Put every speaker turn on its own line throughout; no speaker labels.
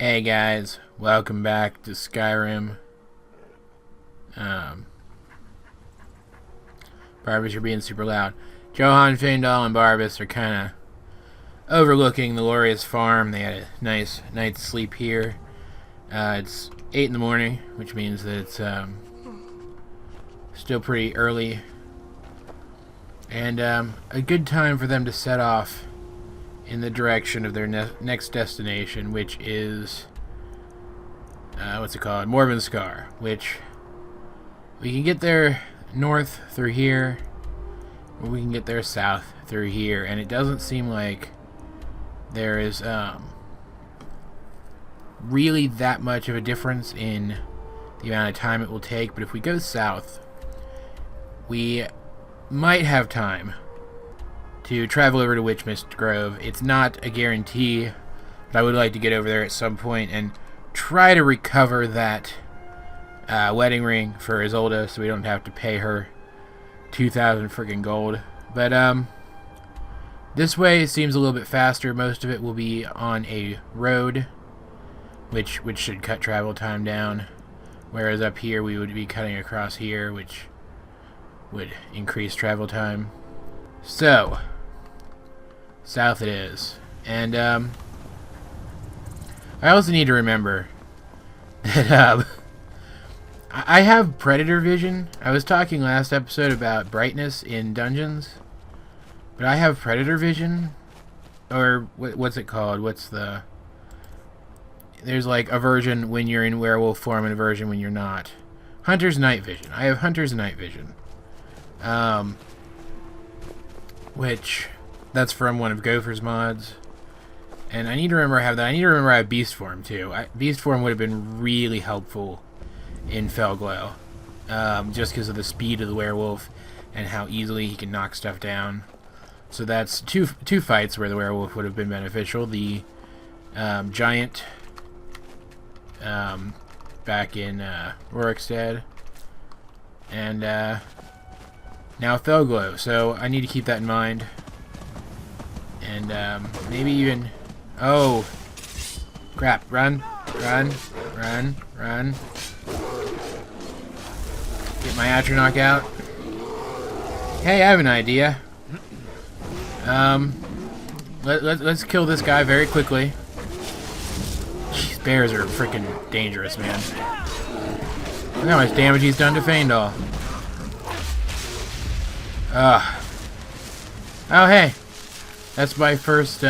Hey guys, welcome back to Skyrim. Barbas, you're being super loud. Johan, Feindal, and Barbas are kind of overlooking the glorious farm. They had a nice night's sleep here. It's 8 in the morning, which means that it's still pretty early. And a good time for them to set off in the direction of their next destination, which is what's it called? Morvenskar, which we can get there north through here, or we can get there south through here, and it doesn't seem like there is really that much of a difference in the amount of time it will take. But if we go south, we might have time to travel over to Witchmist Grove. It's not a guarantee, but I would like to get over there at some point and try to recover that wedding ring for Isolde, so we don't have to pay her 2,000 freaking gold. But this way seems a little bit faster. Most of it will be on a road, which should cut travel time down, whereas up here we would be cutting across here, which would increase travel time. So south it is. And I also need to remember that I have predator vision. I was talking last episode about brightness in dungeons, but I have predator vision, or what's it called? There's like a version when you're in werewolf form and a version when you're not. Hunter's night vision. I have Hunter's night vision. Which, that's from one of Gopher's mods. And I need to remember I have that. I need to remember I have Beast Form, too. Beast Form would have been really helpful in Felglow. Just because of the speed of the werewolf and how easily he can knock stuff down. So that's two fights where the werewolf would have been beneficial. The giant back in Rorikstead. And now Felglow, so I need to keep that in mind. And maybe even... Oh! Crap. Run. Run. Run. Run. Get my Atronach out. Hey, I have an idea. Let's kill this guy very quickly. Jeez, bears are freaking dangerous, man. Look how much damage he's done to Feindal. Oh, hey. That's my first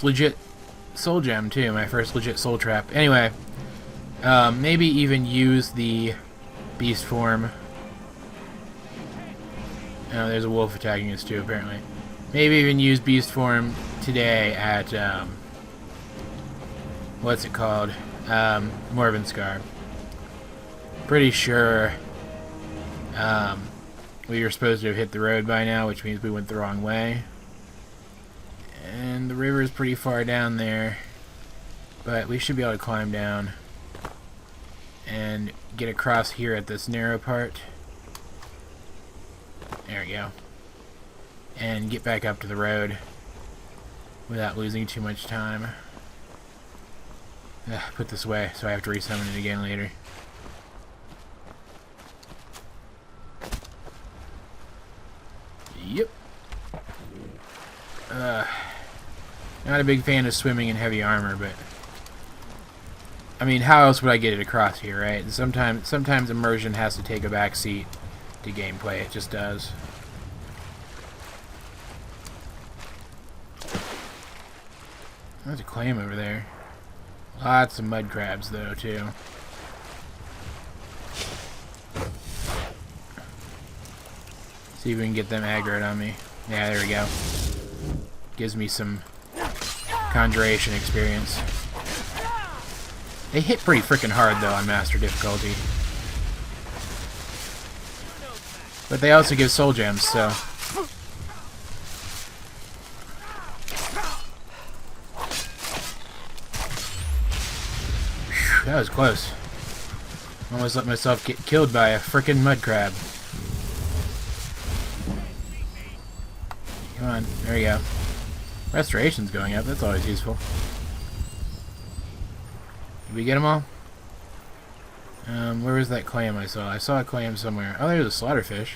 legit soul gem, too. My first legit soul trap. Anyway, maybe even use the beast form. Oh, there's a wolf attacking us, too, apparently. Maybe even use beast form today at, what's it called? Morvenskar. Pretty sure we were supposed to have hit the road by now, which means we went the wrong way. And the river is pretty far down there, but we should be able to climb down and get across here at this narrow part. There we go. And get back up to the road without losing too much time. Put this away so I have to resummon it again later. Yep. Not a big fan of swimming in heavy armor, but I mean, how else would I get it across here, right? And sometimes immersion has to take a back seat to gameplay. It just does. There's a claim over there. Lots of mud crabs, though, too. See if we can get them aggroed on me. Yeah, there we go. Gives me some conjuration experience. They hit pretty freaking hard, though, on Master difficulty. But they also give soul gems, so... Whew, that was close. Almost let myself get killed by a frickin' mud crab. Come on, there you go. Restoration's going up, that's always useful. Did we get them all? Where was that clam I saw? I saw a clam somewhere. Oh, there's a slaughterfish.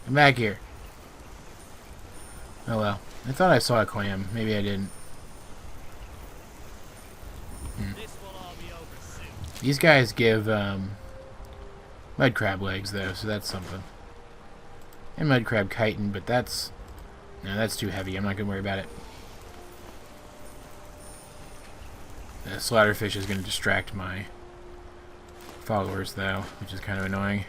Come back here. Oh well. I thought I saw a clam. Maybe I didn't. These guys give mud crab legs though, so that's something. And mud crab chitin, but that's too heavy. I'm not gonna worry about it. The slaughterfish is gonna distract my followers though, which is kind of annoying.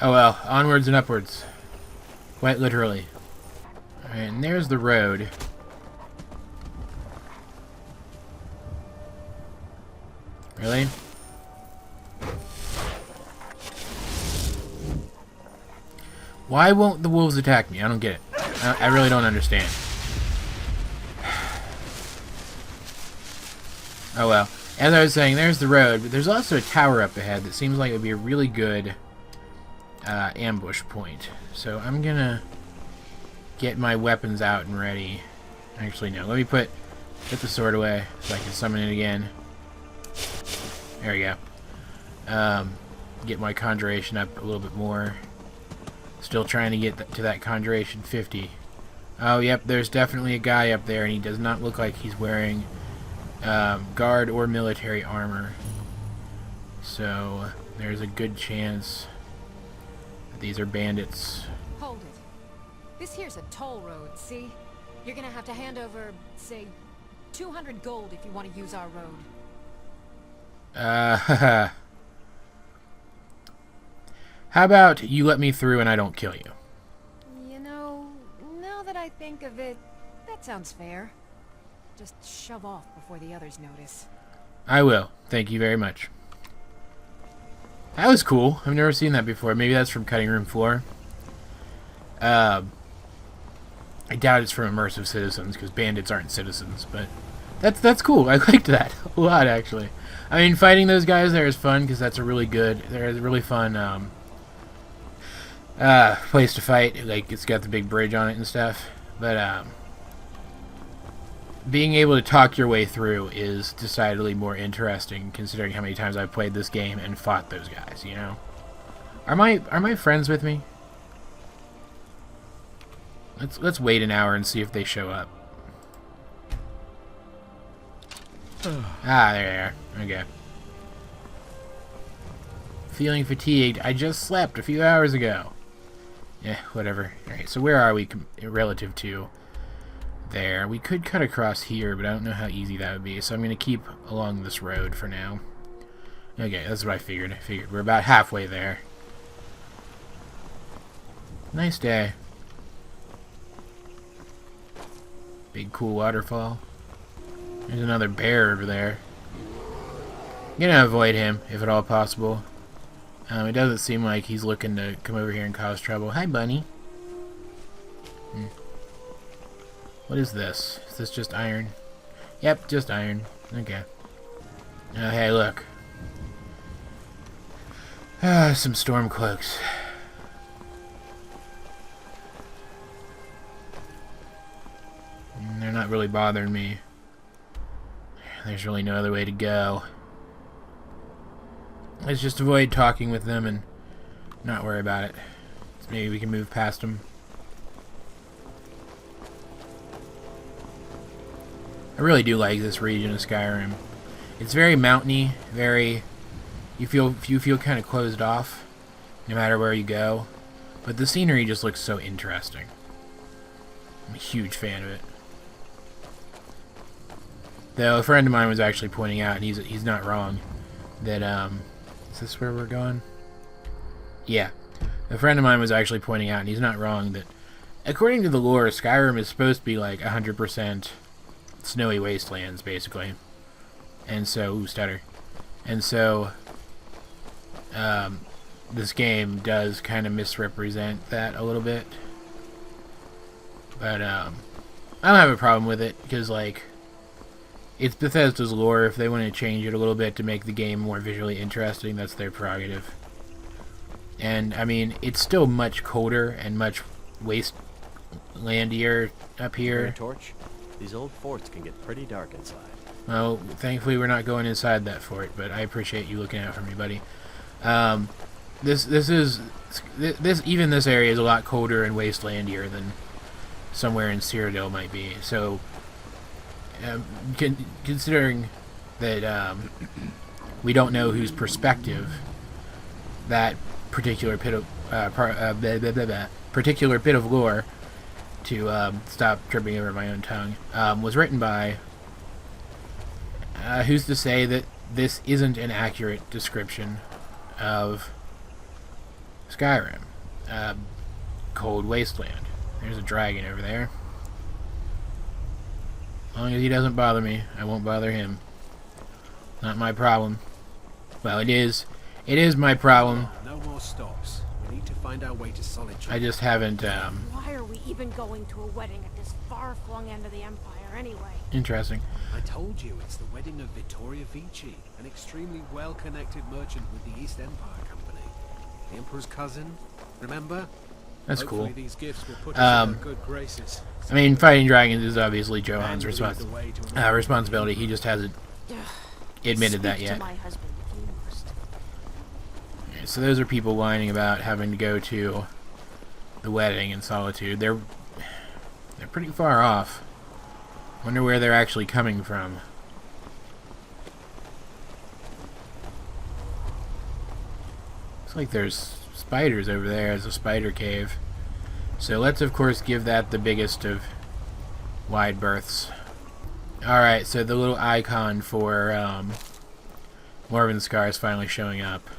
Oh well, onwards and upwards. Quite literally. Alright, and there's the road. Really? Why won't the wolves attack me? I don't get it. I really don't understand. Oh well. As I was saying, there's the road, but there's also a tower up ahead that seems like it would be a really good ambush point. So I'm gonna get my weapons out and ready. Actually, no. Let me put the sword away so I can summon it again. There we go. Get my conjuration up a little bit more. Still trying to get to that conjuration 50. Oh, yep, there's definitely a guy up there, and he does not look like he's wearing guard or military armor. So there's a good chance that these are bandits.
Hold it. This here's a toll road, see? You're gonna have to hand over, say, 200 gold if you want to use our road.
How about you let me through and I don't kill you?
You know, now that I think of it, that sounds fair. Just shove off before the others notice.
I will. Thank you very much. That was cool. I've never seen that before. Maybe that's from Cutting Room Floor. I doubt it's from Immersive Citizens, because bandits aren't citizens, but that's cool. I liked that a lot, actually. I mean, fighting those guys there is fun, because that's a really good, they're a really fun place to fight. Like, it's got the big bridge on it and stuff. But being able to talk your way through is decidedly more interesting, considering how many times I've played this game and fought those guys, you know? Are my friends with me? Let's wait an hour and see if they show up. Ah, there they are. Okay. Feeling fatigued. I just slept a few hours ago. Yeah, whatever. Alright, so where are we relative to there? We could cut across here, but I don't know how easy that would be, so I'm going to keep along this road for now. Okay, that's what I figured. I figured we're about halfway there. Nice day. Big cool waterfall. There's another bear over there. I'm gonna avoid him, if at all possible. It doesn't seem like he's looking to come over here and cause trouble. Hi, bunny. What is this? Is this just iron? Yep, just iron. Okay. Oh, hey, look. Some storm cloaks. They're not really bothering me. There's really no other way to go. Let's just avoid talking with them and not worry about it. So maybe we can move past them. I really do like this region of Skyrim. It's very mountainy, very... You feel kind of closed off, no matter where you go. But the scenery just looks so interesting. I'm a huge fan of it. Though a friend of mine was actually pointing out, and he's not wrong, that is this where we're going? Yeah, a friend of mine was actually pointing out, and he's not wrong, that according to the lore, Skyrim is supposed to be like 100% snowy wastelands, basically. And so, ooh, stutter. And so, this game does kind of misrepresent that a little bit. But I don't have a problem with it, because like, it's Bethesda's lore. If they want to change it a little bit to make the game more visually interesting, that's their prerogative. And, I mean, it's still much colder and much wastelandier up here.
Torch. These old forts can get pretty dark inside.
Well, thankfully we're not going inside that fort, but I appreciate you looking out for me, buddy. This even this area is a lot colder and wastelandier than somewhere in Cyrodiil might be. So, considering that we don't know whose perspective that particular bit of lore, to stop tripping over my own tongue, was written by. Who's to say that this isn't an accurate description of Skyrim? Cold wasteland. There's a dragon over there. As long as he doesn't bother me, I won't bother him. Not my problem. Well, it is. It is my problem.
No more stops. We need to find our way to Solitude.
I just haven't,
Why are we even going to a wedding at this far-flung end of the Empire, anyway?
Interesting.
I told you it's the wedding of Vittoria Vici, an extremely well-connected merchant with the East Empire Company. The Emperor's cousin, remember?
That's
Hopefully
cool.
these gifts will put us in our good graces.
I mean, fighting dragons is obviously Johan's responsibility. He just hasn't admitted that
Speak
yet.
to my husband if you must.
Okay, so those are people whining about having to go to the wedding in Solitude. They're pretty far off. Wonder where they're actually coming from. Looks like there's spiders over there as a spider cave. So let's of course give that the biggest of wide berths. Alright, so the little icon for Morvenskar is finally showing up.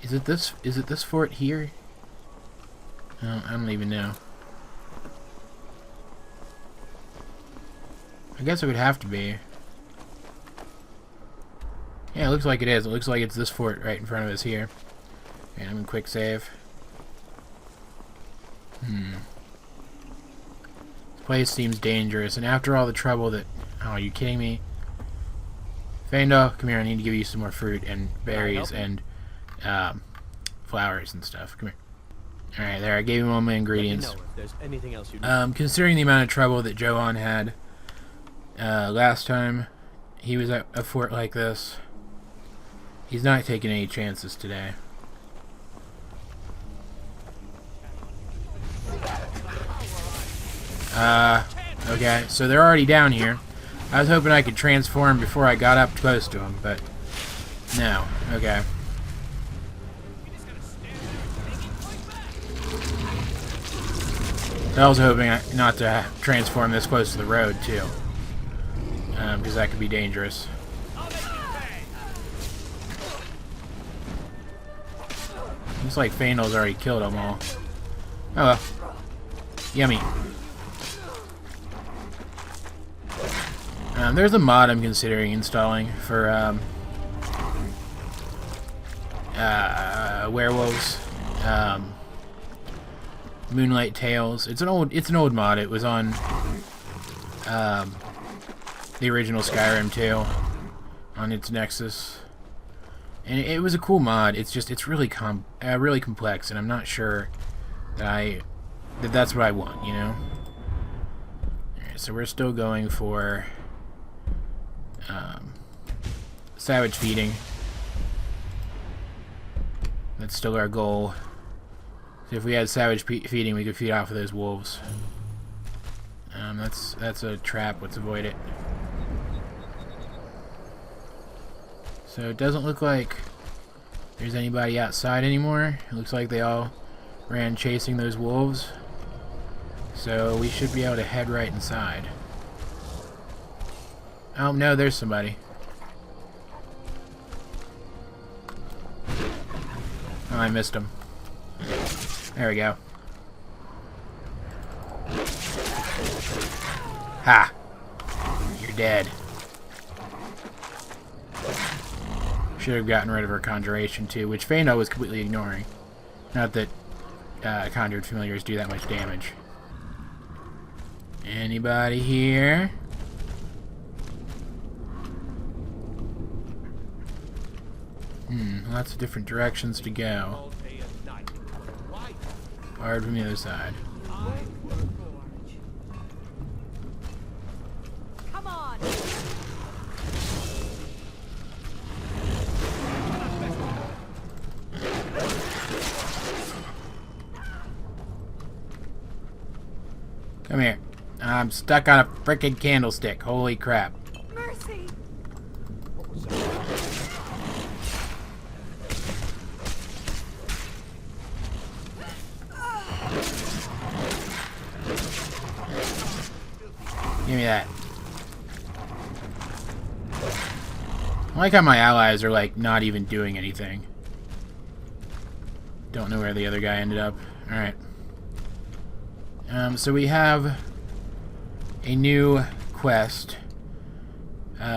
Is it this fort here? Oh, I don't even know. I guess it would have to be. Yeah, it looks like it is. It looks like it's this fort right in front of us here. Okay, I'm in quick save. This place seems dangerous, and after all the trouble that... Oh, are you kidding me? Feindal, come here, I need to give you some more fruit and berries and flowers and stuff. Come here. Alright, there, I gave him all my ingredients.
Let me know if there's anything else you need.
Considering the amount of trouble that Johan had last time he was at a fort like this, he's not taking any chances today. Okay, so they're already down here. I was hoping I could transform before I got up close to them, but no. Okay. I was hoping not to transform this close to the road, too. Because that could be dangerous. Looks like Feindal's already killed them all. Oh well. Yummy. There's a mod I'm considering installing for werewolves. Moonlight Tales. It's an old mod. It was on the original Skyrim too, on its Nexus, and it was a cool mod. It's really really complex, and I'm not sure that that's what I want, you know. Alright, so we're still going for savage feeding. That's still our goal. So if we had savage feeding, we could feed off of those wolves. That's a trap. Let's avoid it. So it doesn't look like there's anybody outside anymore. It looks like they all ran chasing those wolves. So we should be able to head right inside. Oh no, there's somebody. Oh, I missed him. There we go. Ha! You're dead. Should have gotten rid of her conjuration too, which Feindal was completely ignoring. Not that conjured familiars do that much damage. Anybody here? Lots of different directions to go. Hard from the other side.
Come on.
Come here. I'm stuck on a frickin' candlestick. Holy crap.
Mercy.
Give me that. I like how my allies are, like, not even doing anything. Don't know where the other guy ended up. Alright. So we have a new quest.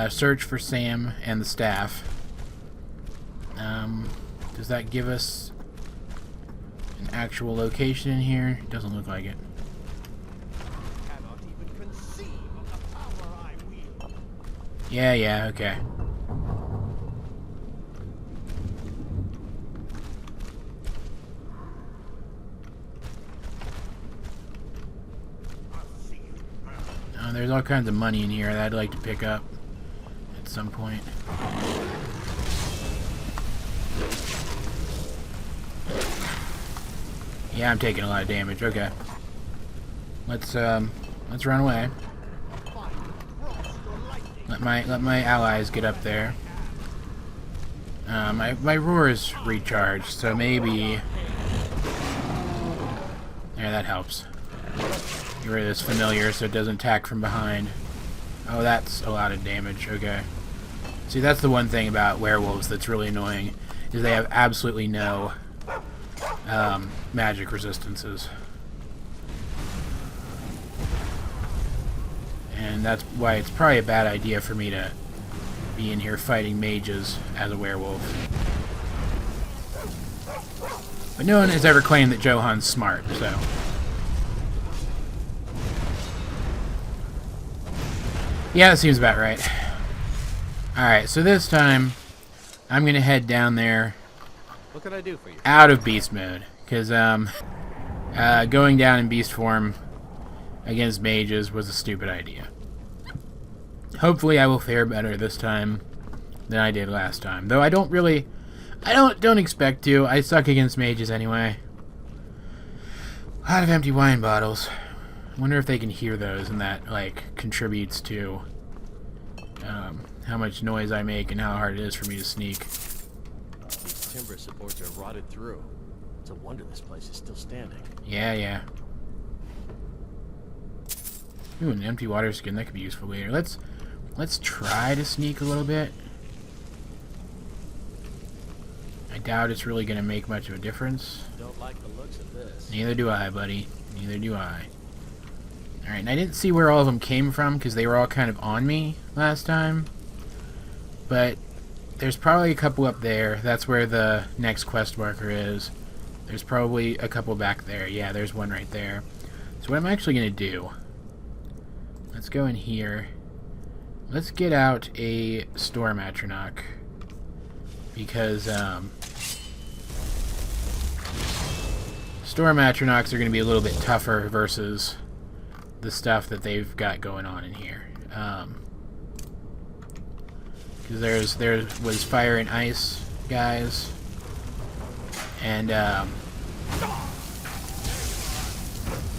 Search for Sam and the staff. Does that give us an actual location in here? It doesn't look like it. Yeah, okay. There's all kinds of money in here that I'd like to pick up at some point. Yeah, I'm taking a lot of damage. Okay. Let's run away. Let my allies get up there. My roar is recharged, so maybe there, that helps. Get rid of this familiar so it doesn't attack from behind. Oh, that's a lot of damage. Okay. See, that's the one thing about werewolves that's really annoying, is they have absolutely no magic resistances. And that's why it's probably a bad idea for me to be in here fighting mages as a werewolf. But no one has ever claimed that Johan's smart, so... yeah, that seems about right. Alright, so this time, I'm going to head down there.
What can I do for you?
Out of beast mode. Because, going down in beast form against mages was a stupid idea. Hopefully I will fare better this time than I did last time. Though I don't expect to. I suck against mages anyway. A lot of empty wine bottles. I wonder if they can hear those and that, like, contributes to how much noise I make and how hard it is for me to sneak.
These timber supports are rotted through. It's a wonder this place is still standing.
Yeah. Ooh, an empty water skin. That could be useful later. Let's try to sneak a little bit. I doubt it's really going to make much of a difference.
Don't like the looks of this.
Neither do I, buddy. Neither do I. Alright, and I didn't see where all of them came from because they were all kind of on me last time. But there's probably a couple up there. That's where the next quest marker is. There's probably a couple back there. Yeah, there's one right there. So what I'm actually going to do... let's go in here. Let's get out a Storm Atronach. Because, Storm Atronachs are going to be a little bit tougher versus the stuff that they've got going on in here. Because there was fire and ice guys. And,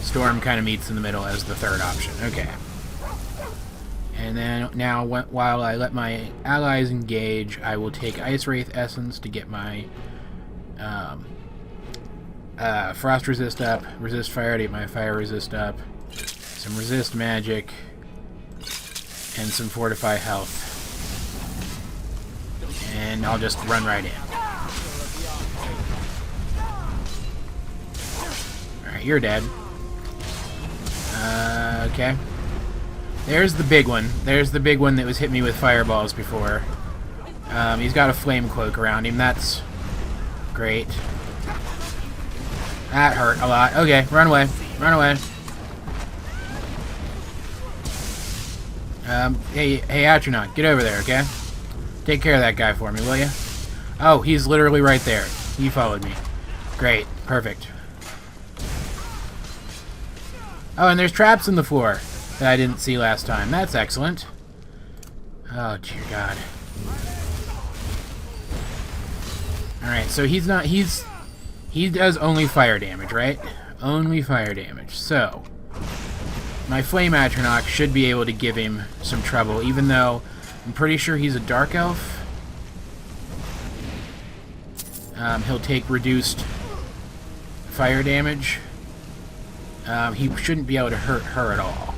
Storm kind of meets in the middle as the third option. Okay. And then now, while I let my allies engage, I will take Ice Wraith Essence to get my Frost Resist up, Resist Fire to get my Fire Resist up, some Resist Magic, and some Fortify Health. And I'll just run right in. Alright, you're dead. Okay. There's the big one. There's the big one that was hit me with fireballs before. He's got a flame cloak around him. That's great. That hurt a lot. Okay, run away. Run away. Hey, Atronach, get over there, okay? Take care of that guy for me, will you? Oh, he's literally right there. He followed me. Great. Perfect. Oh, and there's traps in the floor that I didn't see last time. That's excellent. Oh, dear God. Alright, so he does only fire damage, right? Only fire damage. So, my Flame Atronach should be able to give him some trouble, even though I'm pretty sure he's a Dark Elf. He'll take reduced fire damage. He shouldn't be able to hurt her at all.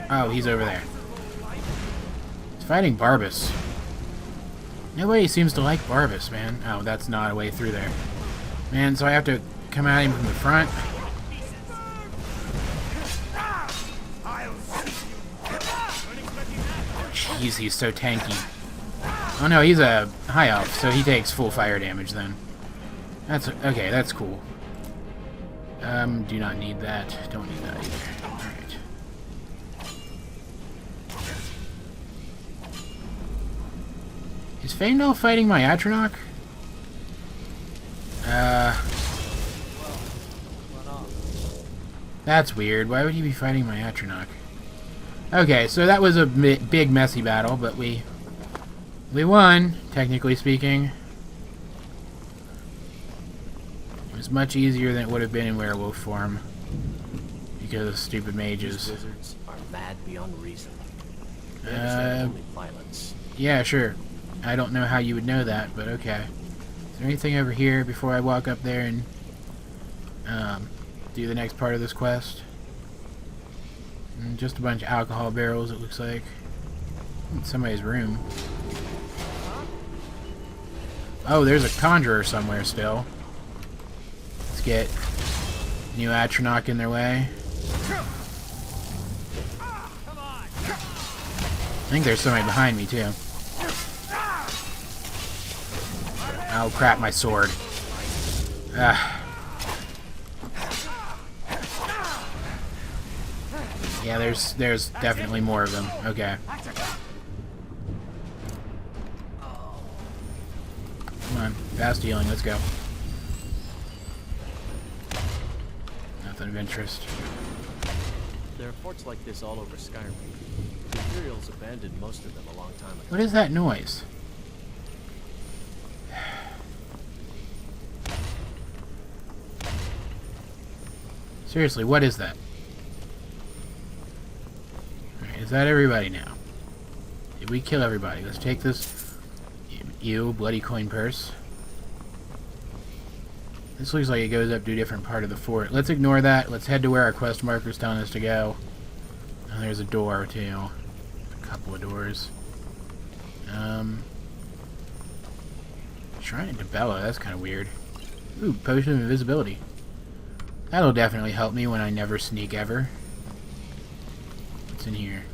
Oh, he's over there. He's fighting Barbas. Nobody seems to like Barbas, man. Oh, that's not a way through there. Man, so I have to come at him from the front. Jeez, he's so tanky. Oh no, he's a high elf, so he takes full fire damage then. That's okay, that's cool. Do not need that. Don't need that either. Alright. Is Faendal fighting my Atronach? That's weird. Why would he be fighting my Atronach? Okay, so that was a big messy battle, but we won, technically speaking. It was much easier than it would have been in werewolf form because of stupid mages.
These wizards are mad beyond reason. They understand only violence.
Yeah, sure. I don't know how you would know that, but okay. Is there anything over here before I walk up there and do the next part of this quest? Just a bunch of alcohol barrels, it looks like. In somebody's room. Oh, there's a conjurer somewhere still. Let's get new Atronach in their way. I think there's somebody behind me, too. Oh, crap, my sword. Yeah, there's definitely more of them. Okay. Come on, fast healing, let's go. Nothing of interest.
There are forts like this all over Skyrim. The Imperials abandoned most of them a long time ago.
What is that noise? Seriously, what is that? Alright, is that everybody now? Did we kill everybody? Let's take this. You, bloody coin purse. This looks like it goes up to a different part of the fort. Let's ignore that. Let's head to where our quest marker's telling us to go. Oh, there's a door, too. A couple of doors. Shrine to Bella, that's kind of weird. Ooh, potion of invisibility. That'll definitely help me when I never sneak ever. What's in here?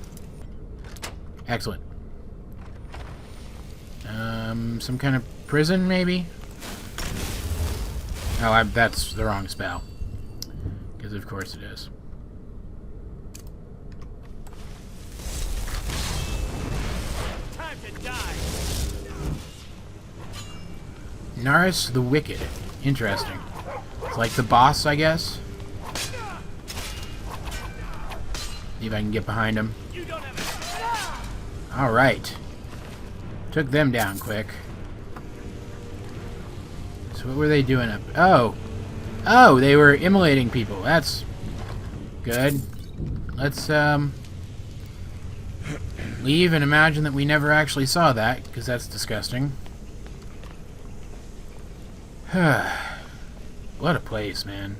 Excellent. Some kind of prison, maybe? Oh, that's the wrong spell. Because of course it is.
Time to die.
Naris the Wicked. Interesting. It's like the boss, I guess. See if I can get behind him. Alright. Took them down quick. So what were they doing up? Oh! Oh, they were immolating people. That's good. Let's, leave and imagine that we never actually saw that, because that's disgusting. What a place, man.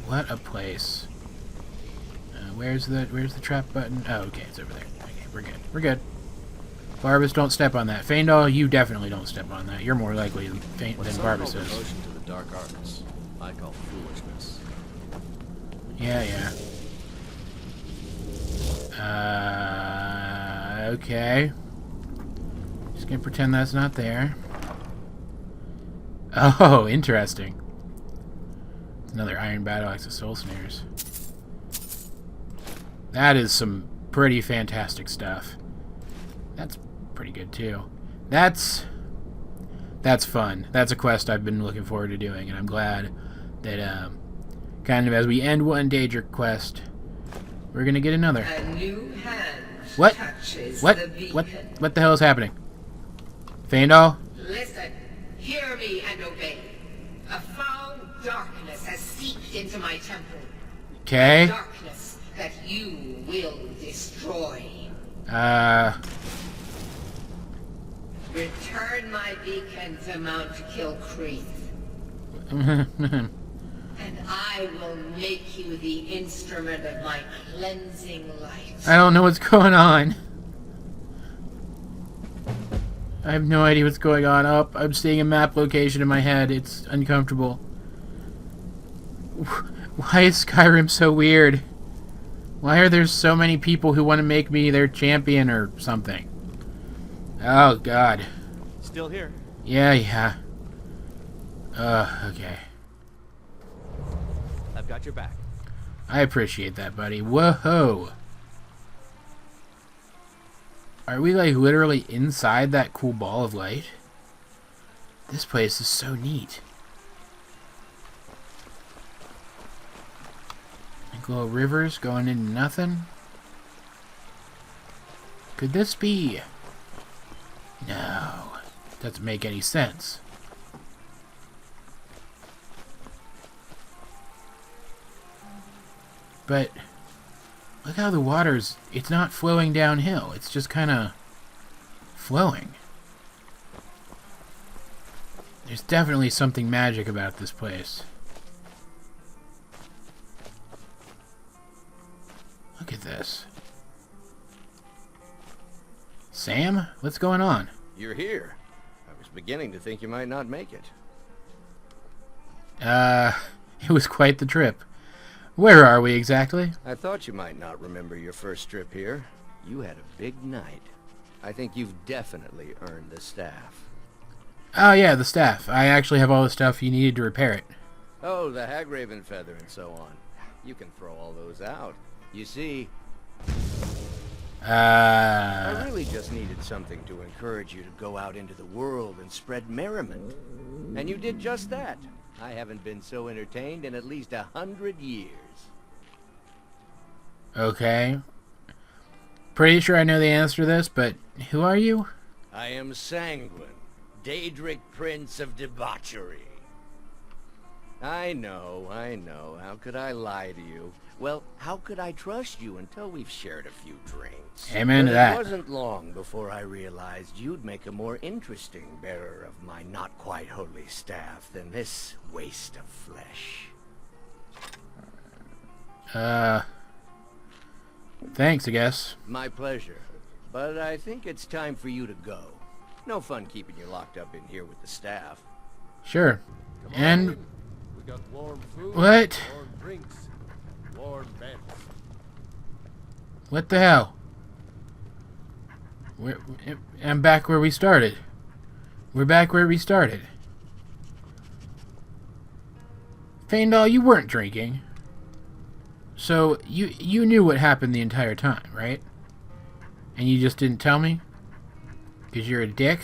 What a place. Where's the trap button? Oh, okay, it's over there. Okay, we're good. We're good. Barbas, don't step on that. Faendal, you definitely don't step on that. You're more likely than Barbas is.
Devotion to the dark arts, I call foolishness.
Yeah. Okay. Just gonna pretend that's not there. Oh, interesting. Another Iron Battle Axe of Soul Snares. That is some pretty fantastic stuff. That's pretty good too. That's That's fun. That's a quest I've been looking forward to doing, and I'm glad that, kind of as we end one Daedric quest, we're gonna get another.
A new hand
What?
touches
What?
the beacon.
What the hell is happening? Feindal?
Listen, hear me and obey. A foul darkness has seeped into my temple.
Okay.
Darkness that you will destroy. Return my beacon to Mount Kilcreath, and I will make you the instrument of my cleansing light.
I don't know what's going on. I have no idea what's going on. Up, I'm seeing a map location in my head. It's uncomfortable. Why is Skyrim so weird? Why are there so many people who want to make me their champion or something? Oh, God.
Still here.
Yeah. Okay.
I've got your back.
I appreciate that, buddy. Whoa. Are we, like, literally inside that cool ball of light? This place is so neat. Like little rivers going into nothing. Could this be... No. Doesn't make any sense. But... Look how the water's... It's not flowing downhill. It's just kind of... flowing. There's definitely something magic about this place. Look at this. Sam? What's going on?
You're here. I was beginning to think you might not make it.
It was quite the trip. Where are we exactly?
I thought you might not remember your first trip here. You had a big night. I think you've definitely earned the staff.
Oh yeah, the staff. I actually have all the stuff you needed to repair it.
Oh, the Hagraven feather and so on. You can throw all those out. You see, I really just needed something to encourage you to go out into the world and spread merriment. And you did just that. I haven't been so entertained in at least 100 years.
Okay. Pretty sure I know the answer to this, but who are you?
I am Sanguine, Daedric Prince of Debauchery. I know. How could I lie to you? Well, how could I trust you until we've shared a few drinks?
Amen to
But
that.
It wasn't long before I realized you'd make a more interesting bearer of my not-quite-holy staff than this waste of flesh.
Thanks, I guess.
My pleasure. But I think it's time for you to go. No fun keeping you locked up in here with the staff.
Sure.
Come on
And...
in. We got warm food,
What?
warm drinks, warm beds.
What the hell? I'm back where we started. We're back where we started. Feindal, you weren't drinking. So, you knew what happened the entire time, right? And you just didn't tell me? Because you're a dick?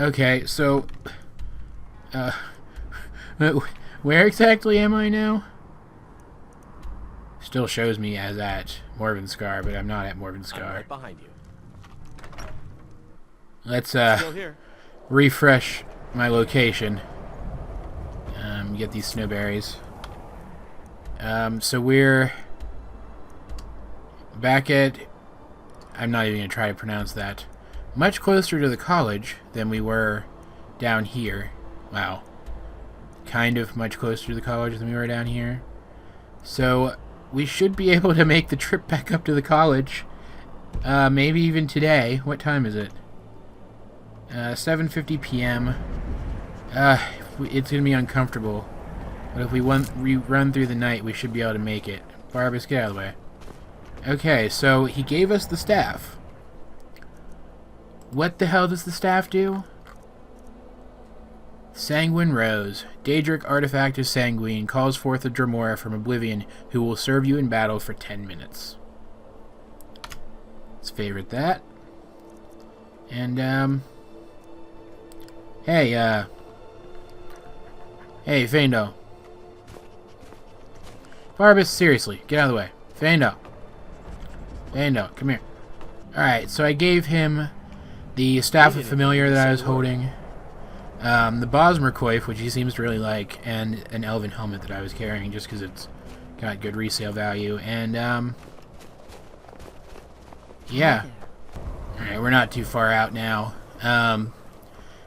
Okay, so... where exactly am I now? Still shows me as at Morvenscar, but I'm not at
I'm
Morvenscar.
right behind you.
Let's
Still here.
refresh my location. Get these snowberries. So we're back at... I'm not even going to try to pronounce that. Much closer to the college than we were down here. Wow. Kind of much closer to the college than we were down here. So we should be able to make the trip back up to the college. Maybe even today. What time is it? 7:50 p.m. It's going to be uncomfortable. But if we run through the night, we should be able to make it. Barbas, get out of the way. Okay, so he gave us the staff. What the hell does the staff do? Sanguine Rose. Daedric artifact of Sanguine calls forth a Dremora from Oblivion who will serve you in battle for 10 minutes. Let's favorite that. And, Hey, Hey, Feindo. Barbus, seriously, get out of the way. Feindo. Feindo, come here. Alright, so I gave him the Staff of Familiar that I was holding, the Bosmercoif, which he seems to really like, and an Elven helmet that I was carrying just because it's got good resale value, and, yeah. Alright, we're not too far out now.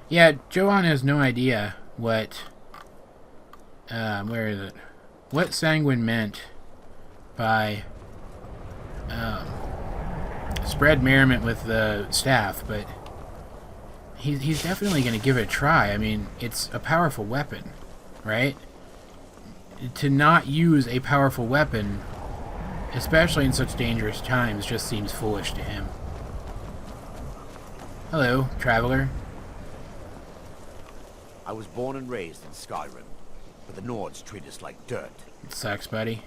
Yeah, Johan has no idea what, where is it? What Sanguine meant by, spread merriment with the staff, but he's definitely going to give it a try. I mean, it's a powerful weapon, right? To not use a powerful weapon, especially in such dangerous times, just seems foolish to him. Hello, traveler.
I was born and raised in Skyrim, but the Nords treat us like dirt.
It sucks, buddy.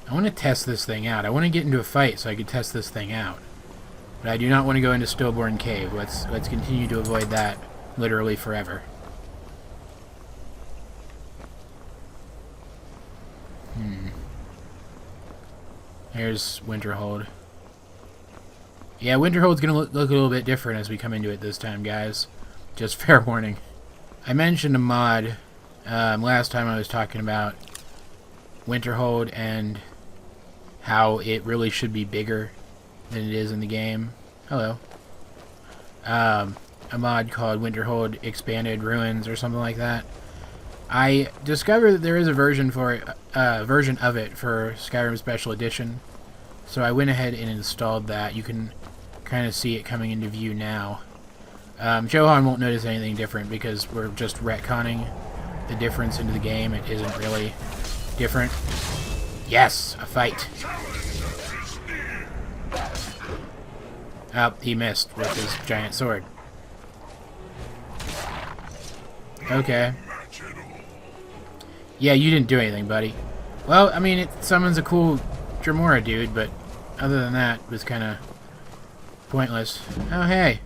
I want to test this thing out. I want to get into a fight so I can test this thing out. But I do not want to go into Stillborn Cave. Let's continue to avoid that literally forever. There's Winterhold. Yeah, Winterhold's going to look a little bit different as we come into it this time, guys. Just fair warning. I mentioned a mod last time I was talking about Winterhold and how it really should be bigger than it is in the game. Hello. A mod called Winterhold Expanded Ruins or something like that. I discovered that there is a version for it, version of it for Skyrim Special Edition, so I went ahead and installed that. You can kind of see it coming into view now. Johan won't notice anything different because we're just retconning the difference into the game. It isn't really different. Yes, a fight. Oh, he missed with his giant sword. Okay. Yeah, you didn't do anything, buddy. Well, I mean, it summons a cool Dremora dude, but other than that, it was kind of pointless. Oh, hey.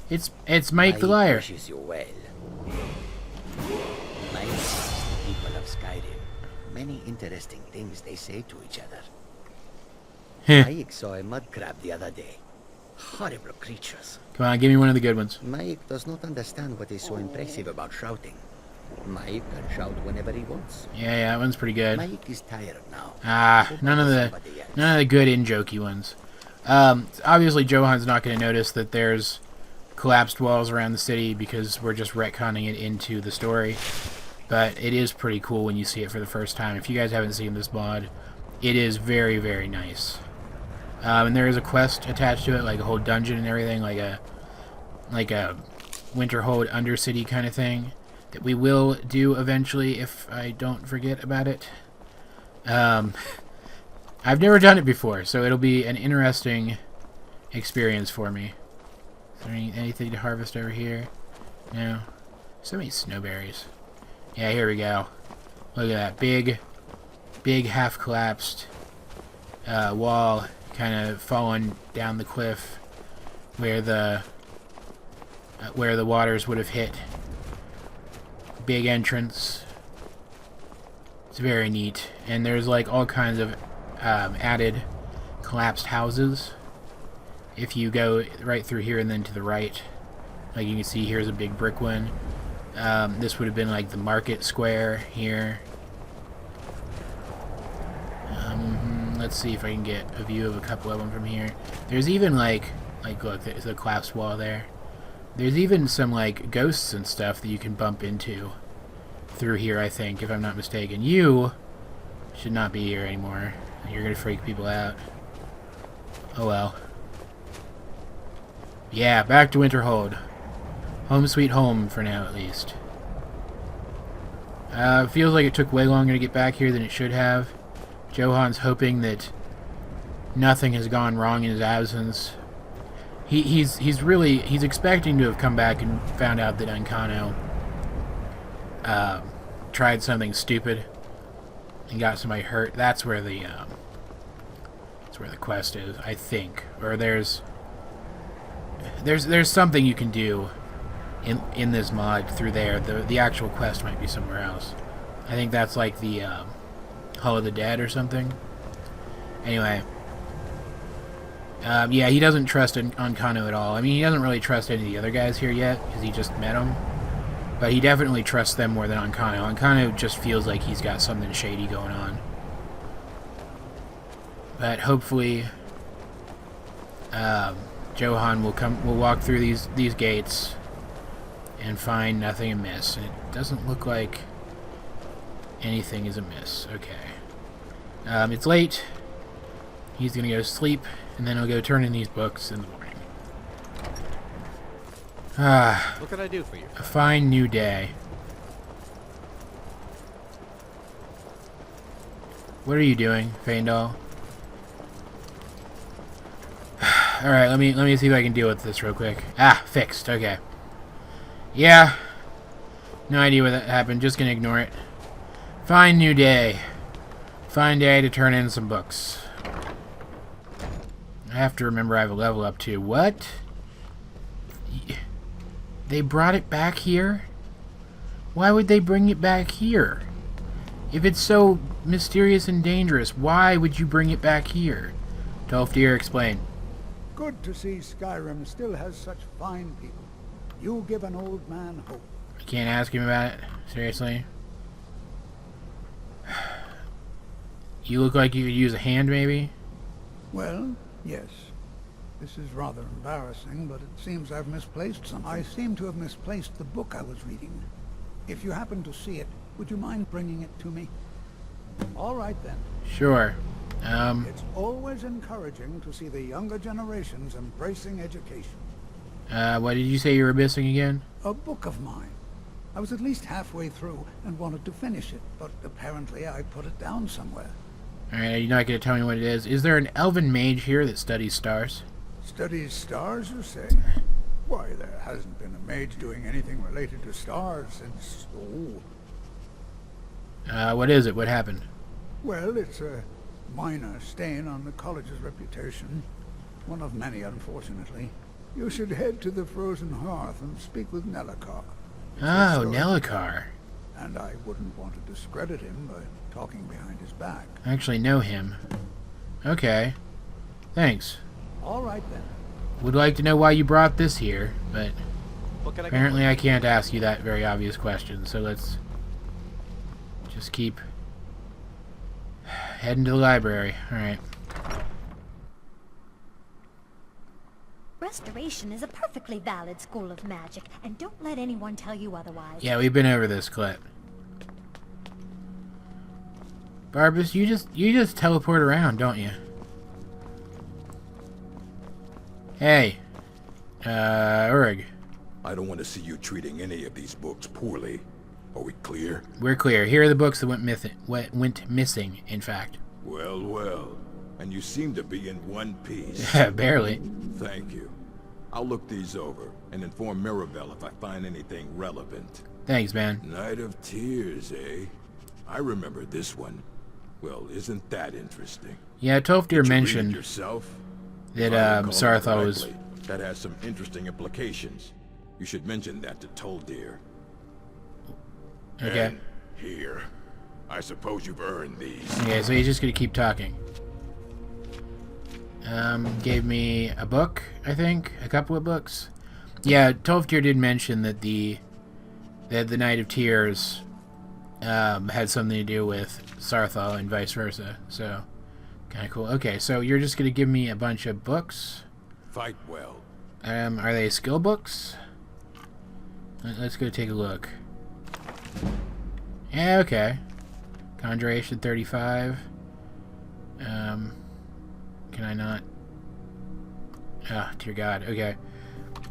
It's Mike the Liar.
Wishes you well. My people of Skyrim. Many interesting things they say to each other. Mike saw a mud crab the other day. Horrible creatures.
Come on, give me one of the good ones.
Mike does not understand what is so impressive about shouting. Mike can shout whenever he wants.
Yeah, that one's pretty good.
Mike is tired now.
None of the good in-jokey ones. Obviously Johan's not going to notice that there's collapsed walls around the city because we're just retconning it into the story. But it is pretty cool when you see it for the first time. If you guys haven't seen this mod, it is very, very nice. And there is a quest attached to it, like a whole dungeon and everything, like a Winterhold Undercity kind of thing that we will do eventually if I don't forget about it. I've never done it before, so it'll be an interesting experience for me. Is there anything to harvest over here? No. So many snowberries. Yeah, here we go. Look at that big half-collapsed wall kind of falling down the cliff where the waters would have hit. Big entrance. It's very neat. And there's like all kinds of added collapsed houses. If you go right through here and then to the right, like you can see, here's a big brick one. This would have been like the market square here. Let's see if I can get a view of a couple of them from here. There's even like look, there's a collapsed wall there. There's even some like ghosts and stuff that you can bump into through here, I think, if I'm not mistaken. You should not be here anymore. You're gonna freak people out. Oh well. Yeah, back to Winterhold. Home sweet home for now, at least. Feels like it took way longer to get back here than it should have. Johan's hoping that nothing has gone wrong in his absence. He's expecting to have come back and found out that Uncano tried something stupid and got somebody hurt. That's where the quest is, I think. Or there's something you can do in this mod through there. The actual quest might be somewhere else. I think that's like the Hall of the Dead or something. Anyway, yeah, he doesn't trust Ancano at all. I mean, he doesn't really trust any of the other guys here yet because he just met them. But he definitely trusts them more than Ancano. Ancano just feels like he's got something shady going on. But hopefully, Johan will walk through these gates and find nothing amiss. And it doesn't look like anything is amiss. Okay. It's late. He's gonna go sleep, and then he'll go turn in these books in the morning.
What can I do for you?
A fine new day. What are you doing, Faendal? Alright, let me see if I can deal with this real quick. Ah, fixed, okay. Yeah. No idea what that happened, just gonna ignore it. Fine new day. Fine day to turn in some books. I have to remember I have a level up too. What? They brought it back here? Why would they bring it back here? If it's so mysterious and dangerous, why would you bring it back here? Tolfdir, explain.
Good to see Skyrim still has such fine people. You give an old man hope.
I can't ask him about it? Seriously? You look like you could use a hand, maybe?
Well, yes. This is rather embarrassing, but it seems I've misplaced something. I seem to have misplaced the book I was reading. If you happen to see it, would you mind bringing it to me? All right, then.
Sure.
It's always encouraging to see the younger generations embracing education.
What did you say you were missing again?
A book of mine. I was at least halfway through and wanted to finish it, but apparently I put it down somewhere.
Alright, you're not going to tell me what it is. Is there an elven mage here that studies stars?
Studies stars, you say? Why, there hasn't been a mage doing anything related to stars since... Oh.
What is it? What happened?
Well, it's a minor stain on the college's reputation. One of many, unfortunately. You should head to the Frozen Hearth and speak with Nelacar.
Oh, Nelacar.
And I wouldn't want to discredit him by talking behind his back.
I actually know him. Okay. Thanks.
All right, then.
Would like to know why you brought this here, but apparently I can't ask you that very obvious question, so let's just keep heading to the library. Alright.
Restoration is a perfectly valid school of magic, and don't let anyone tell you otherwise.
Yeah, we've been over this, Colette. Barbus, you just teleport around, don't you? Hey. Urig.
I don't want to see you treating any of these books poorly. Are we clear?
We're clear. Here are the books that went missing, in fact.
Well, well. And you seem to be in one piece.
Barely.
Thank you. I'll look these over and inform Mirabelle if I find anything relevant.
Thanks, man.
Night of Tears, eh? I remember this one. Well, isn't that interesting?
Yeah, Tolfdir mentioned
yourself
that Saratha was...
That has some interesting implications. You should mention that to Tolfdir.
Okay.
And here. I suppose you've earned these.
Okay, so he's just gonna keep talking. Gave me a book, I think. A couple of books. Yeah, Tolfdir did mention that the Night of Tears had something to do with Saratha and vice versa. So, kind of cool. Okay, so you're just gonna give me a bunch of books.
Fight well.
Are they skill books? Let's go take a look. Yeah, okay. Conjuration 35. Can I not? Oh, dear God. Okay.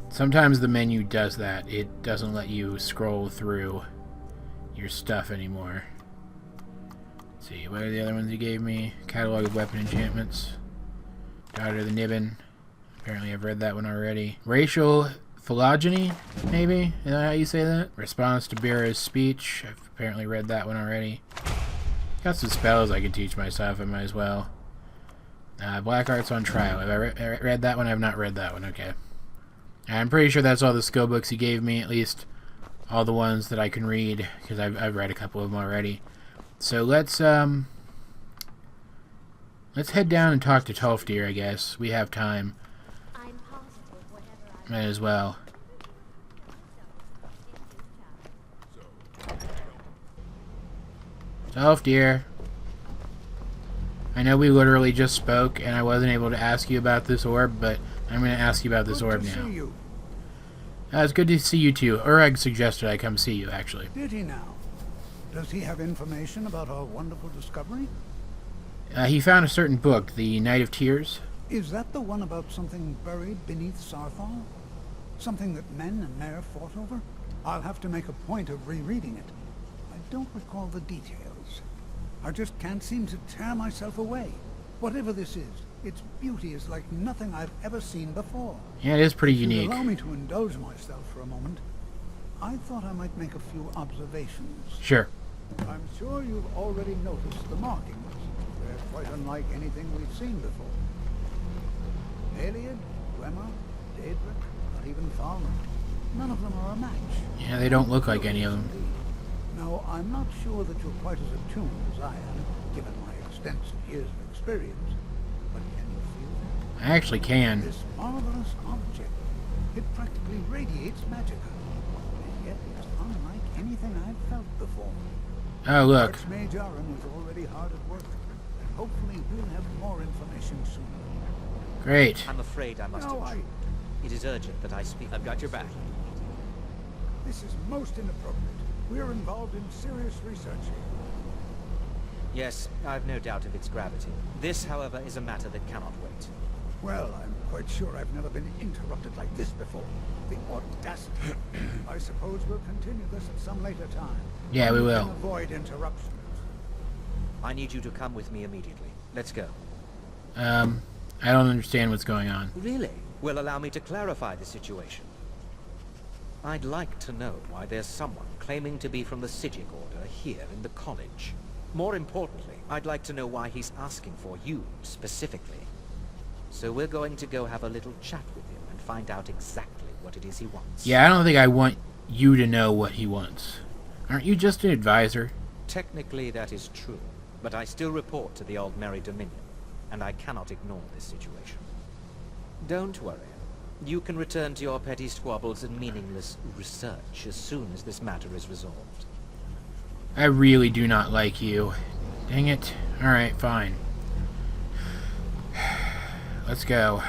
Sometimes the menu does that. It doesn't let you scroll through your stuff anymore. Let's see. What are the other ones you gave me? Catalog of Weapon Enchantments. Daughter of the Nibbin. Apparently I've read that one already. Racial Phylogeny, maybe? Is that how you say that? Response to Bira's speech. I've apparently read that one already. Got some spells I can teach myself. I might as well. Black Arts on Trial. Have I read that one? I have not read that one. Okay. I'm pretty sure that's all the skill books he gave me, at least all the ones that I can read, because I've read a couple of them already. So let's head down and talk to Tolfdir, I guess. We have time. Might as well. Tolfdir. I know we literally just spoke, and I wasn't able to ask you about this orb, but I'm going to ask you about this orb now. It's good to see you too. Ureg suggested I come see you, actually.
Did he now? Does he have information about our wonderful discovery?
He found a certain book, The Night of Tears.
Is that the one about something buried beneath Sarthal? Something that men and Mare fought over? I'll have to make a point of rereading it. I don't recall the details. I just can't seem to tear myself away. Whatever this is, its beauty is like nothing I've ever seen before.
Yeah, it is pretty
If you'd
unique.
allow me to indulge myself for a moment, I thought I might make a few observations.
Sure.
I'm sure you've already noticed the markings. They're quite unlike anything we've seen before. Aliad, Gwema, Daedric, not even Thalmor. None of them are a match.
Yeah, they don't look like any of them.
Now, I'm not sure that you're quite as attuned as I am, given my extensive years of experience, but can you feel that?
I actually can.
This marvelous object, it practically radiates magicka, and yet it's unlike anything I've felt before.
Oh, look.
Archmage Aran is already hard at work, and hopefully we'll have more information soon.
Great.
I'm afraid I must intrude. It is urgent that I speak.
I've got your back.
This is most inappropriate. We're involved in serious research here.
Yes, I've no doubt of its gravity. This, however, is a matter that cannot wait.
Well, I'm quite sure I've never been interrupted like this before. The audacity. I suppose we'll continue this at some later time.
Yeah, we will.
Can avoid interruptions.
I need you to come with me immediately. Let's go.
I don't understand what's going on.
Really? Well, allow me to clarify the situation. I'd like to know why there's someone claiming to be from the Sigil Order here in the college. More importantly, I'd like to know why he's asking for you, specifically. So we're going to go have a little chat with him and find out exactly what it is he wants.
Yeah, I don't think I want you to know what he wants. Aren't you just an advisor?
Technically, that is true, but I still report to the Old Merry Dominion, and I cannot ignore this situation. Don't worry. You can return to your petty squabbles and meaningless research as soon as this matter is resolved.
I really do not like you. Dang it. Alright, fine. Let's go.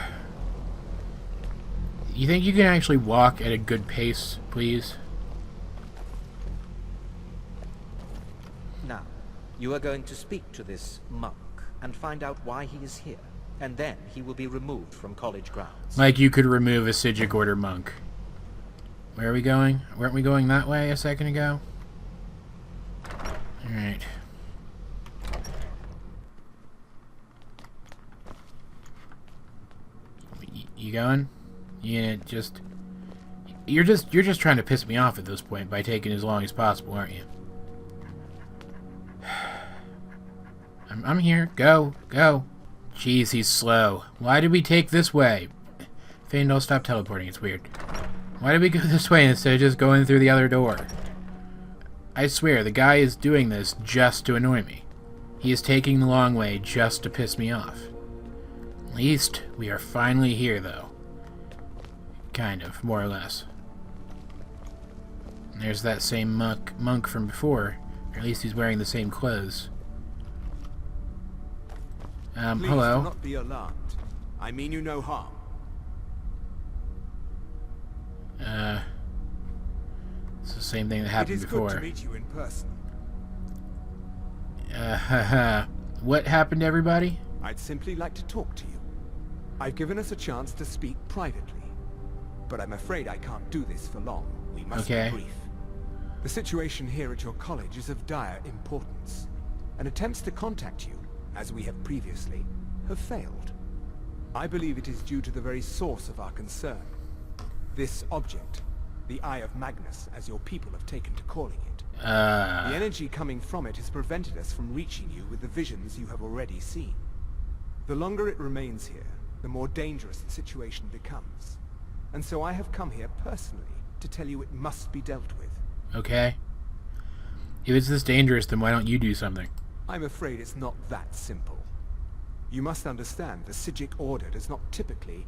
You think you can actually walk at a good pace, please?
Now, you are going to speak to this monk and find out why he is here. And then he will be removed from college grounds.
Like you could remove a Sigil Order monk. Where are we going? Weren't we going that way a second ago? Alright. You going? You're just trying to piss me off at this point by taking as long as possible, aren't you? I'm here. Go. Jeez, he's slow. Why did we take this way? Faendal, stop teleporting. It's weird. Why did we go this way instead of just going through the other door? I swear, the guy is doing this just to annoy me. He is taking the long way just to piss me off. At least, we are finally here, though. Kind of, more or less. And there's that same monk from before. Or at least he's wearing the same clothes.
Please
hello.
do not be alarmed. I mean you no harm.
It's the same thing that happened before.
It is good to meet you in person.
What happened, everybody?
I'd simply like to talk to you. I've given us a chance to speak privately, but I'm afraid I can't do this for long. We must be brief. The situation here at your college is of dire importance, and attempts to contact you, as we have previously, have failed. I believe it is due to the very source of our concern. This object, the Eye of Magnus, as your people have taken to calling it. The energy coming from it has prevented us from reaching you with the visions you have already seen. The longer it remains here, the more dangerous the situation becomes. and so I have come here personally to tell you it must be dealt with.
Okay. If it's this dangerous, then why don't you do something?
I'm afraid it's not that simple. You must understand the Psijic Order does not typically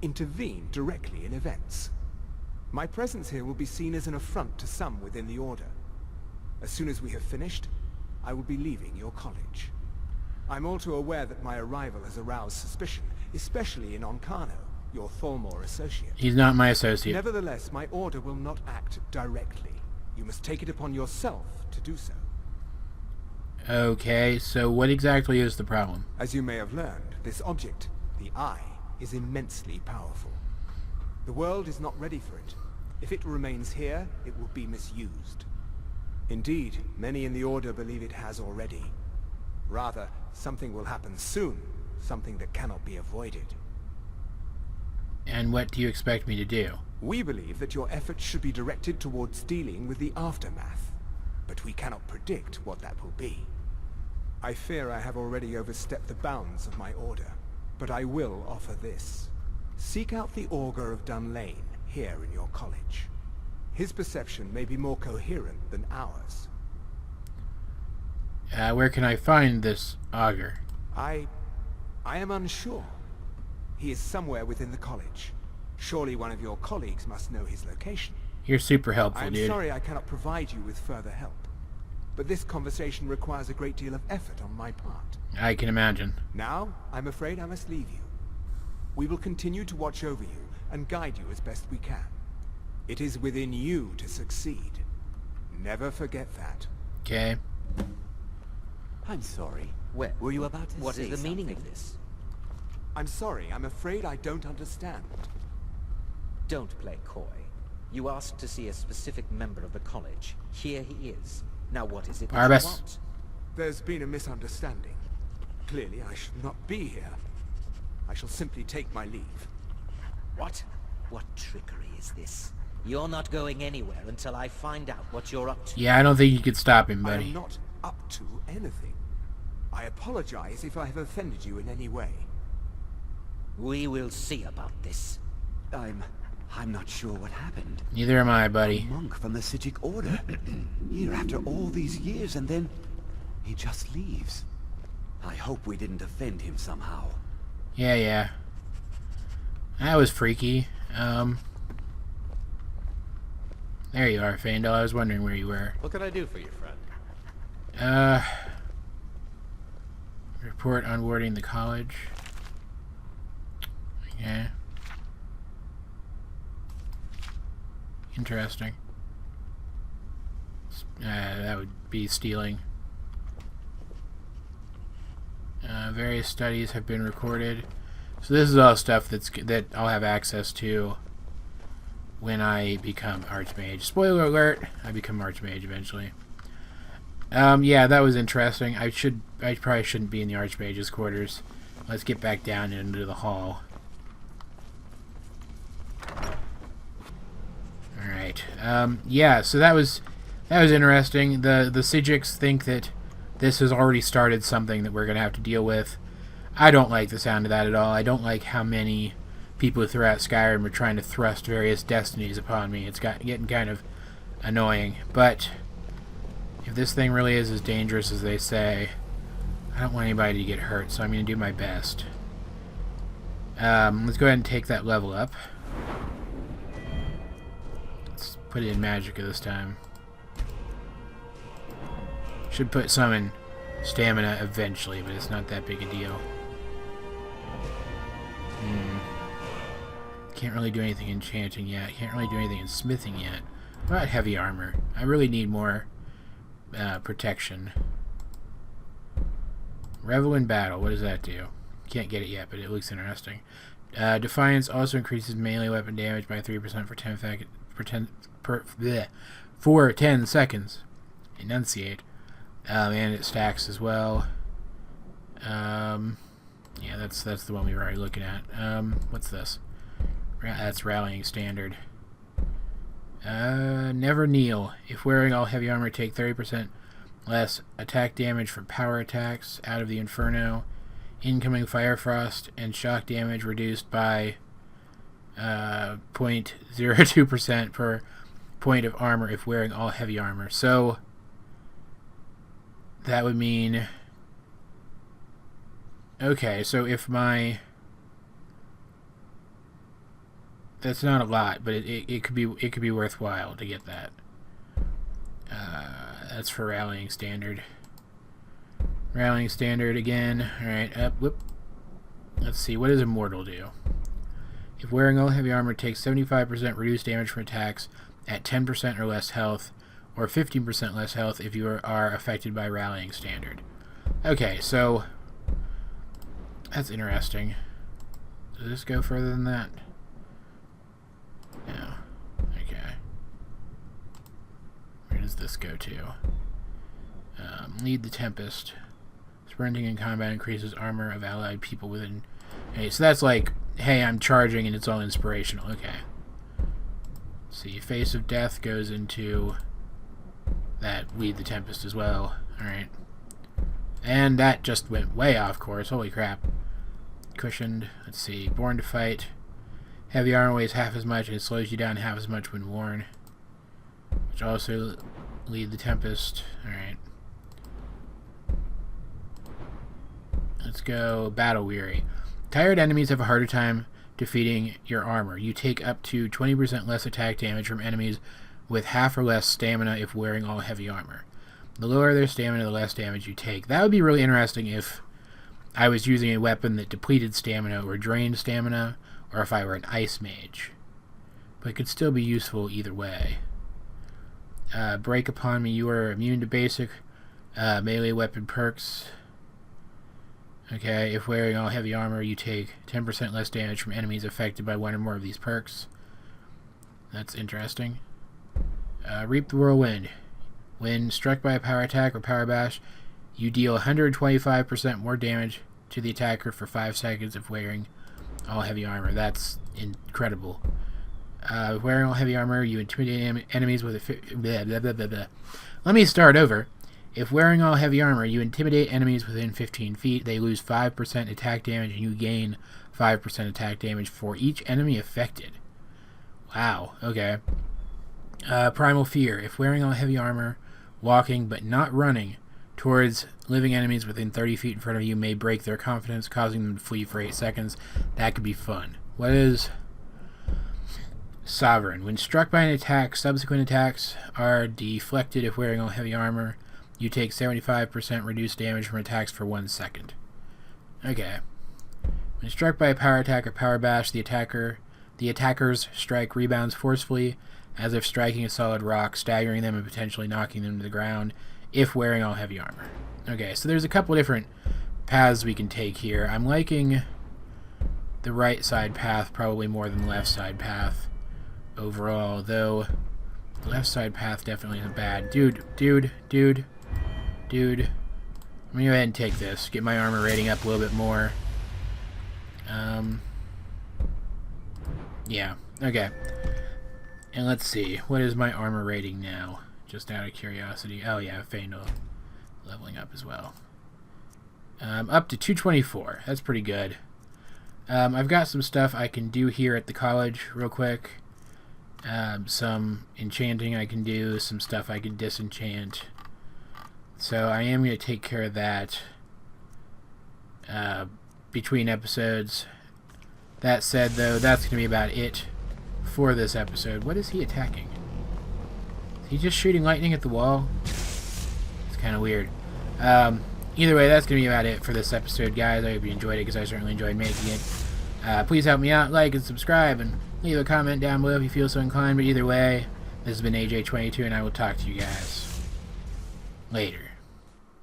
intervene directly in events. My presence here will be seen as an affront to some within the Order. As soon as we have finished, I will be leaving your college. I'm all too aware that my arrival has aroused suspicion, especially in Onkano, your Thalmor associate.
He's not my associate.
Nevertheless, my Order will not act directly. You must take it upon yourself to do so.
Okay, so what exactly is the problem?
As you may have learned, this object, the Eye, is immensely powerful. The world is not ready for it. If it remains here, it will be misused. Indeed, many in the Order believe it has already. Rather, something will happen soon, something that cannot be avoided.
And what do you expect me to do?
We believe that your efforts should be directed towards dealing with the aftermath, but we cannot predict what that will be. I fear I have already overstepped the bounds of my Order, but I will offer this. Seek out the Augur of Dunlane here in your college. His perception may be more coherent than ours.
Where can I find this Augur?
I am unsure. He is somewhere within the college. Surely one of your colleagues must know his location.
You're super helpful, dude.
I'm sorry I cannot provide you with further help, but this conversation requires a great deal of effort on my part.
I can imagine.
Now, I'm afraid I must leave you. We will continue to watch over you and guide you as best we can. It is within you to succeed. Never forget that.
Okay.
I'm sorry.
Were you about to
What
say
is the meaning
something?
of this?
I'm sorry, I'm afraid I don't understand.
Don't play coy. You asked to see a specific member of the college. Here he is. Now what is it that you want?
There's been a misunderstanding. Clearly I should not be here. I shall simply take my leave.
What? What trickery is this? You're not going anywhere until I find out what you're up to.
Yeah, I don't think you could stop him,
I
buddy.
am not up to anything. I apologize if I have offended you in any way.
We will see about this.
I'm not sure what happened.
Neither am I, buddy.
A monk from the Psijic Order. Here after all these years, and then he just leaves. I hope we didn't offend him somehow.
Yeah. That was freaky. There you are, Faendal. I was wondering where you were.
What can I do for you, friend?
Report onboarding the college. Yeah. Interesting. That would be stealing. Various studies have been recorded. So this is all stuff that I'll have access to when I become Archmage. Spoiler alert, I become Archmage eventually. Yeah, that was interesting. I probably shouldn't be in the Archmage's quarters. Let's get back down into the hall. Alright. Yeah, so that was interesting. The Psijics think that this has already started something that we're going to have to deal with. I don't like the sound of that at all. I don't like how many people throughout Skyrim are trying to thrust various destinies upon me. It's getting kind of annoying. But if this thing really is as dangerous as they say, I don't want anybody to get hurt, so I'm going to do my best. Let's go ahead and take that level up. Let's put it in Magicka this time. Should put some in Stamina eventually, but it's not that big a deal. Can't really do anything enchanting yet. Can't really do anything in smithing yet. What about heavy armor? I really need more protection. Revel in battle. What does that do? Can't get it yet, but it looks interesting. Defiance also increases melee weapon damage by 3% for 10 seconds. Enunciate. And it stacks as well. Yeah, that's the one we were already looking at. What's this? That's Rallying Standard. Never kneel. If wearing all heavy armor, take 30% less attack damage from power attacks out of the Inferno. Incoming Fire Frost and shock damage reduced by 0.02% per point of armor if wearing all heavy armor. So that would mean, okay, so if my, that's not a lot, but it could be worthwhile to get that. That's for rallying standard. Rallying standard again. All right, up. Whoop. Let's see. What does immortal do? If wearing all heavy armor, takes 75% reduced damage from attacks at 10% or less health, or 15% less health if you are affected by rallying standard. Okay, so that's interesting. Does this go further than that? No. Okay. Where does this go to? Lead the Tempest. Sprinting in combat increases armor of allied people within. Okay, so that's like, hey, I'm charging and it's all inspirational. Okay. Let's see, Face of Death goes into that Lead the Tempest as well. Alright. And that just went way off course. Holy crap. Cushioned. Let's see. Born to Fight. Heavy armor weighs half as much and it slows you down half as much when worn. Which also Lead the Tempest. Alright. Let's go Battle Weary. Tired enemies have a harder time defeating your armor. You take up to 20% less attack damage from enemies with half or less stamina if wearing all heavy armor. The lower their stamina, the less damage you take. That would be really interesting if I was using a weapon that depleted stamina or drained stamina, or if I were an ice mage. But it could still be useful either way. Break Upon Me. You are immune to basic melee weapon perks. Okay, if wearing all heavy armor, you take 10% less damage from enemies affected by one or more of these perks. That's interesting. Reap the Whirlwind. When struck by a power attack or power bash, you deal 125% more damage to the attacker for 5 seconds if wearing all heavy armor. That's incredible. Wearing all heavy armor, you intimidate enemies with a... Let me start over. If wearing all heavy armor, you intimidate enemies within 15 feet. They lose 5% attack damage, and you gain 5% attack damage for each enemy affected. Wow, okay. Primal Fear. If wearing all heavy armor, walking but not running towards living enemies within 30 feet in front of you may break their confidence, causing them to flee for 8 seconds. That could be fun. What is Sovereign? When struck by an attack, subsequent attacks are deflected if wearing all heavy armor. You take 75% reduced damage from attacks for 1 second. Okay. When struck by a power attack or power bash, the attacker's strike rebounds forcefully, as if striking a solid rock, staggering them and potentially knocking them to the ground, if wearing all heavy armor. Okay, so there's a couple different paths we can take here. I'm liking the right side path probably more than the left side path overall, though the left side path definitely isn't bad. Dude. I'm gonna go ahead and take this. Get my armor rating up a little bit more. Yeah, okay. And let's see. What is my armor rating now? Just out of curiosity. Oh yeah, Fandel leveling up as well. Up to 224. That's pretty good. I've got some stuff I can do here at the college real quick. Some enchanting I can do. Some stuff I can disenchant. So I am going to take care of that between episodes. That said, though, that's going to be about it for this episode. What is he attacking? Is he just shooting lightning at the wall? It's kind of weird. Either way, that's going to be about it for this episode, guys. I hope you enjoyed it, because I certainly enjoyed making it. Please help me out, like and subscribe, and leave a comment down below if you feel so inclined. But either way, this has been AJ22, and I will talk to you guys later.